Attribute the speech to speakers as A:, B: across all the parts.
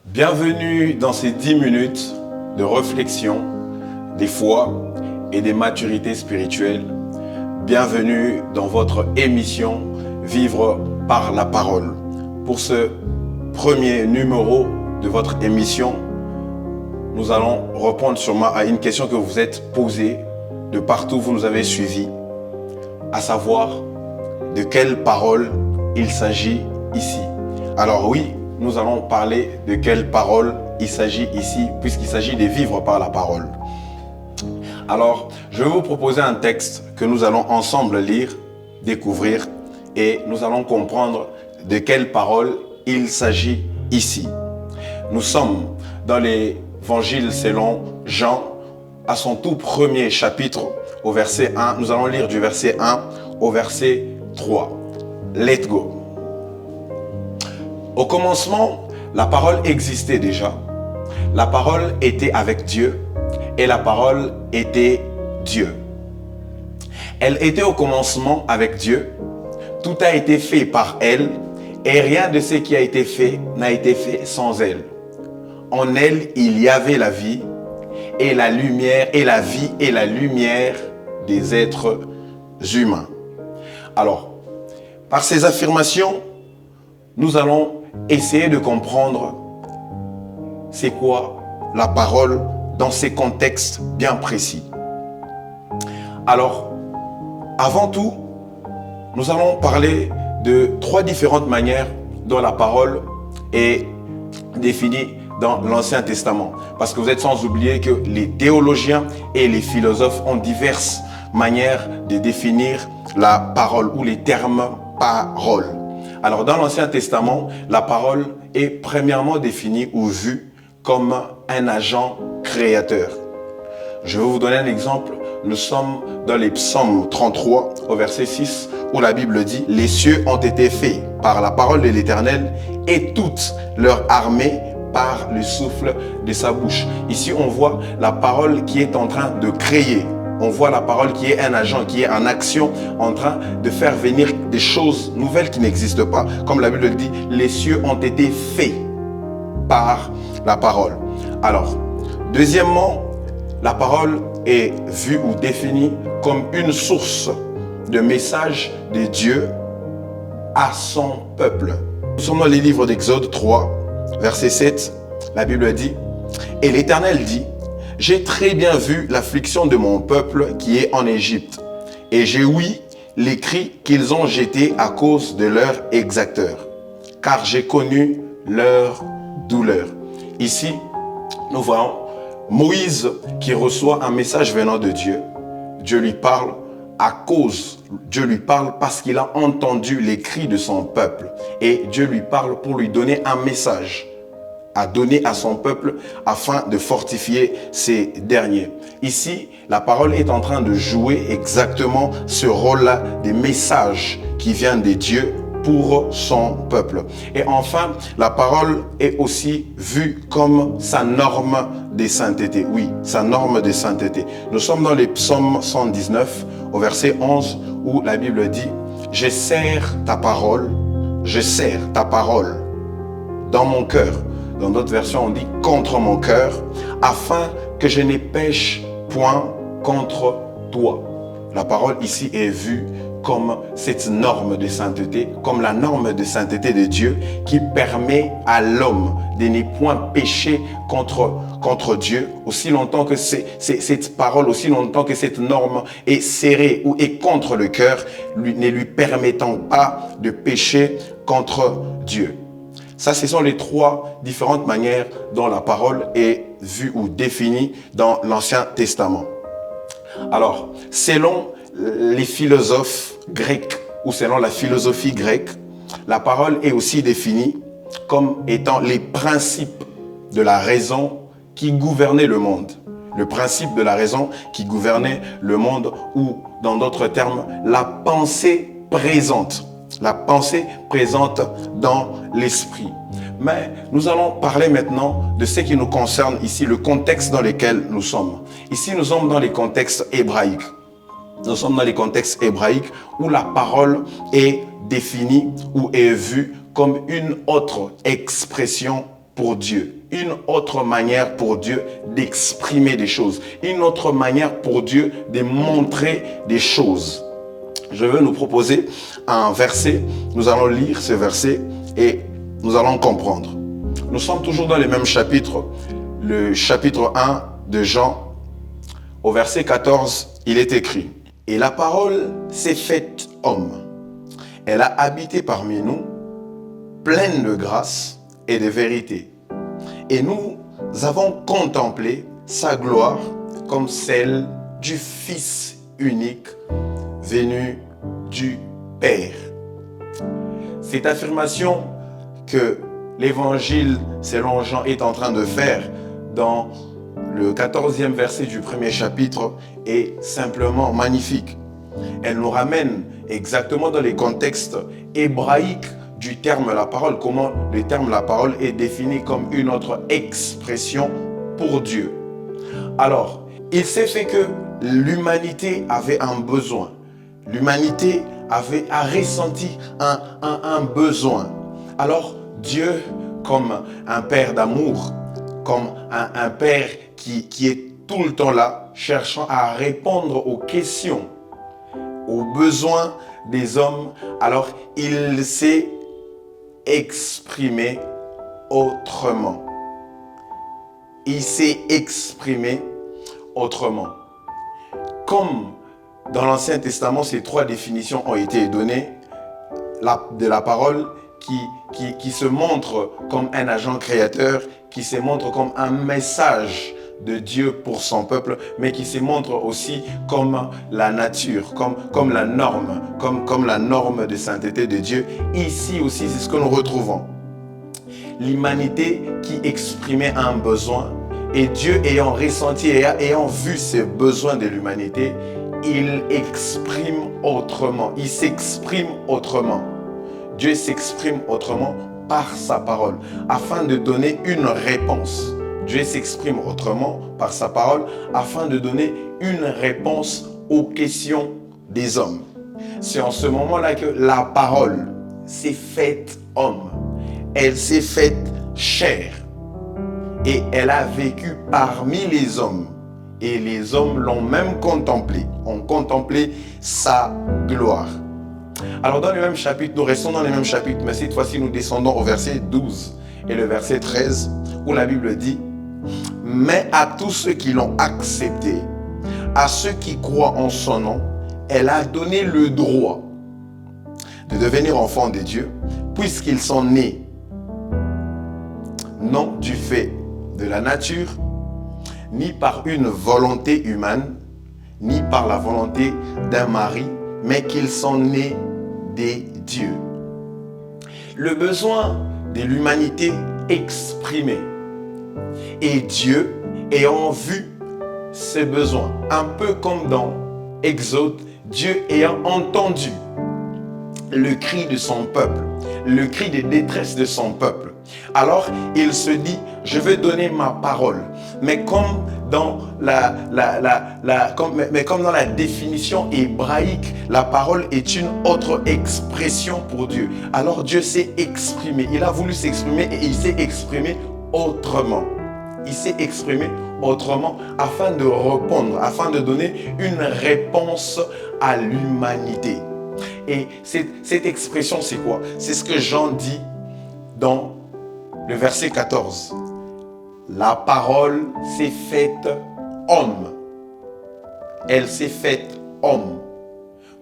A: Bienvenue dans ces 10 minutes de réflexion, des foi et des maturités spirituelles. Bienvenue dans votre émission Vivre par la parole. Pour ce premier numéro de votre émission, nous allons répondre sûrement à une question que vous vous êtes posée de partout où vous nous avez suivis, à savoir de quelle parole il s'agit ici. Alors oui, nous allons parler de quelle parole il s'agit ici, puisqu'il s'agit de vivre par la parole. Alors, je vais vous proposer un texte que nous allons ensemble lire, découvrir, et nous allons comprendre de quelle parole il s'agit ici. Nous sommes dans l'évangile selon Jean, à son tout premier chapitre, au verset 1. Nous allons lire du verset 1 au verset 3. Let's go. Au commencement, la parole existait déjà. La parole était avec Dieu et la parole était Dieu. Elle était au commencement avec Dieu. Tout a été fait par elle et rien de ce qui a été fait n'a été fait sans elle. En elle, il y avait la vie et la lumière et la vie et la lumière des êtres humains. Alors, par ces affirmations, nous allons essayer de comprendre c'est quoi la parole dans ces contextes bien précis. Alors, avant tout, nous allons parler de 3 différentes manières dont la parole est définie dans l'Ancien Testament. Parce que vous êtes sans oublier que les théologiens et les philosophes ont diverses manières de définir la parole ou les termes parole. Alors, dans l'Ancien Testament, la parole est premièrement définie ou vue comme un agent créateur. Je vais vous donner un exemple. Nous sommes dans les psaumes 33 au verset 6 où la Bible dit « Les cieux ont été faits par la parole de l'Éternel et toute leur armée par le souffle de sa bouche. » Ici, on voit la parole qui est en train de créer. On voit la parole qui est un agent, qui est en action, en train de faire venir des choses nouvelles qui n'existent pas. Comme la Bible le dit, les cieux ont été faits par la parole. Alors, deuxièmement, la parole est vue ou définie comme une source de messages de Dieu à son peuple. Nous sommes dans les livres d'Exode 3, verset 7. La Bible dit, « Et l'Éternel dit, j'ai très bien vu l'affliction de mon peuple qui est en Égypte, et j'ai ouï les cris qu'ils ont jetés à cause de leurs exacteurs, car j'ai connu leur douleur. » Ici, nous voyons Moïse qui reçoit un message venant de Dieu. Dieu lui parle Dieu lui parle parce qu'il a entendu les cris de son peuple. Et Dieu lui parle pour lui donner un message à donner à son peuple afin de fortifier ces derniers. Ici, la parole est en train de jouer exactement ce rôle-là des messages qui viennent de Dieu pour son peuple. Et enfin, la parole est aussi vue comme sa norme de sainteté. Oui, sa norme de sainteté. Nous sommes dans les psaumes 119 au verset 11 où la Bible dit « Je serre ta parole dans mon cœur. » Dans d'autres versions, on dit « contre mon cœur, afin que je ne pêche point contre toi. » La parole ici est vue comme cette norme de sainteté, comme la norme de sainteté de Dieu qui permet à l'homme de ne point pécher contre Dieu aussi longtemps que cette parole, aussi longtemps que cette norme est serrée ou est contre le cœur, ne lui permettant pas de pécher contre Dieu. Ça, ce sont les 3 différentes manières dont la parole est vue ou définie dans l'Ancien Testament. Alors, selon les philosophes grecs ou selon la philosophie grecque, la parole est aussi définie comme étant les principes de la raison qui gouvernaient le monde. Le principe de la raison qui gouvernait le monde ou, dans d'autres termes, la pensée présente. La pensée présente dans l'esprit. Mais nous allons parler maintenant de ce qui nous concerne ici, le contexte dans lequel nous sommes. Ici, nous sommes dans les contextes hébraïques. Nous sommes dans les contextes hébraïques où la parole est définie ou est vue comme une autre expression pour Dieu, une autre manière pour Dieu d'exprimer des choses, une autre manière pour Dieu de montrer des choses. Je veux nous proposer un verset, nous allons lire ce verset et nous allons comprendre. Nous sommes toujours dans le même chapitre, le chapitre 1 de Jean, au verset 14, il est écrit « Et la parole s'est faite homme, elle a habité parmi nous, pleine de grâce et de vérité. Et nous avons contemplé sa gloire comme celle du Fils unique venu du Père. » Cette affirmation que l'évangile selon Jean est en train de faire dans le 14e verset du premier chapitre est simplement magnifique. Elle nous ramène exactement dans les contextes hébraïques du terme la parole, comment le terme la parole est défini comme une autre expression pour Dieu. Alors, il s'est fait que l'humanité avait un besoin. L'humanité a ressenti un besoin. Alors, Dieu, comme un père d'amour, comme un père qui est tout le temps là, cherchant à répondre aux questions, aux besoins des hommes, alors il s'est exprimé autrement. Il s'est exprimé autrement. Comme dans l'Ancien Testament, ces trois définitions ont été données de la parole qui se montre comme un agent créateur, qui se montre comme un message de Dieu pour son peuple, mais qui se montre aussi comme la nature, comme la norme, comme la norme de sainteté de Dieu. Ici aussi, c'est ce que nous retrouvons. L'humanité qui exprimait un besoin, et Dieu ayant ressenti et ayant vu ces besoins de l'humanité, il exprime autrement, il s'exprime autrement. Dieu s'exprime autrement par sa parole, afin de donner une réponse. Dieu s'exprime autrement par sa parole, afin de donner une réponse aux questions des hommes. C'est en ce moment-là que la parole s'est faite homme. Elle s'est faite chair. Et elle a vécu parmi les hommes. Et les hommes l'ont même contemplé, ont contemplé sa gloire. Alors dans le même chapitre, nous restons dans le même chapitre, mais cette fois-ci nous descendons au verset 12 et le verset 13, où la Bible dit « Mais à tous ceux qui l'ont accepté, à ceux qui croient en son nom, elle a donné le droit de devenir enfants de Dieu, puisqu'ils sont nés, non du fait de la nature, ni par une volonté humaine, ni par la volonté d'un mari, mais qu'ils sont nés des dieux. » Le besoin de l'humanité exprimé. Et Dieu ayant vu ces besoins, un peu comme dans Exode, Dieu ayant entendu le cri de son peuple, le cri de détresse de son peuple. Alors il se dit, je vais donner ma parole. Mais comme dans comme dans la définition hébraïque, la parole est une autre expression pour Dieu. Alors Dieu s'est exprimé. Il a voulu s'exprimer et il s'est exprimé autrement. Il s'est exprimé autrement afin de répondre, afin de donner une réponse à l'humanité. Et cette expression, c'est quoi? C'est ce que Jean dit dans le verset 14. La parole s'est faite homme. Elle s'est faite homme.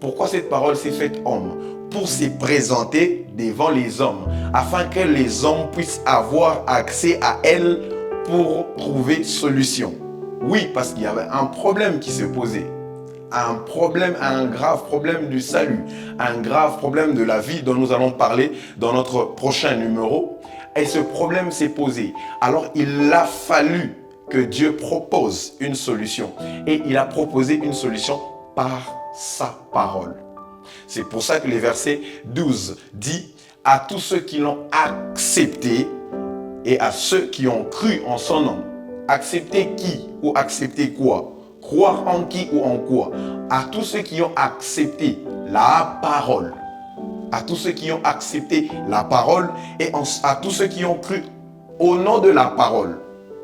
A: Pourquoi cette parole s'est faite homme? Pour se présenter devant les hommes, afin que les hommes puissent avoir accès à elle pour trouver solution. Oui, parce qu'il y avait un problème qui se posait. Un grave problème du salut, un grave problème de la vie dont nous allons parler dans notre prochain numéro. Et ce problème s'est posé. Alors il a fallu que Dieu propose une solution. Et il a proposé une solution par sa parole. C'est pour ça que le verset 12 dit « À tous ceux qui l'ont accepté et à ceux qui ont cru en son nom. » Accepter qui ou accepter quoi? Croire en qui ou en quoi? À tous ceux qui ont accepté la parole. À tous ceux qui ont accepté la parole et à tous ceux qui ont cru au nom de la parole,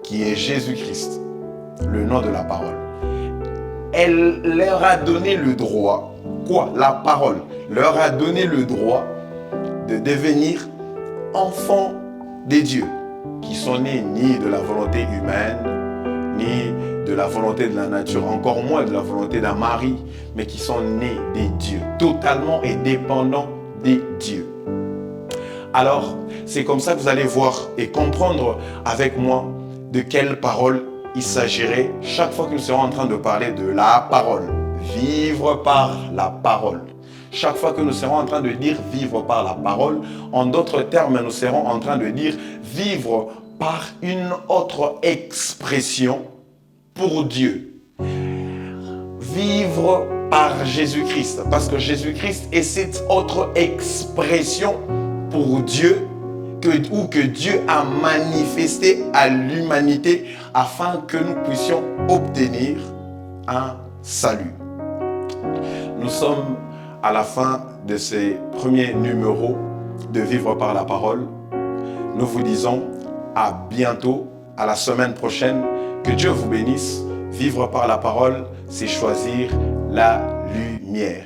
A: qui est Jésus-Christ, le nom de la parole, elle leur a donné le droit, quoi? La parole leur a donné le droit de devenir enfants des dieux, qui sont nés ni de la volonté humaine, ni de la volonté de la nature, encore moins de la volonté d'un mari, mais qui sont nés des dieux, totalement et dépendants des dieux. Alors, c'est comme ça que vous allez voir et comprendre avec moi de quelle parole il s'agirait chaque fois que nous serons en train de parler de la parole. Vivre par la parole. Chaque fois que nous serons en train de dire vivre par la parole, en d'autres termes, nous serons en train de dire vivre par une autre expression pour Dieu. Vivre par Jésus-Christ, parce que Jésus-Christ est cette autre expression pour Dieu que Dieu a manifesté à l'humanité afin que nous puissions obtenir un salut. Nous sommes à la fin de ces premiers numéros de Vivre par la parole. Nous vous disons à bientôt, à la semaine prochaine. Que Dieu vous bénisse. Vivre par la parole, c'est choisir la lumière.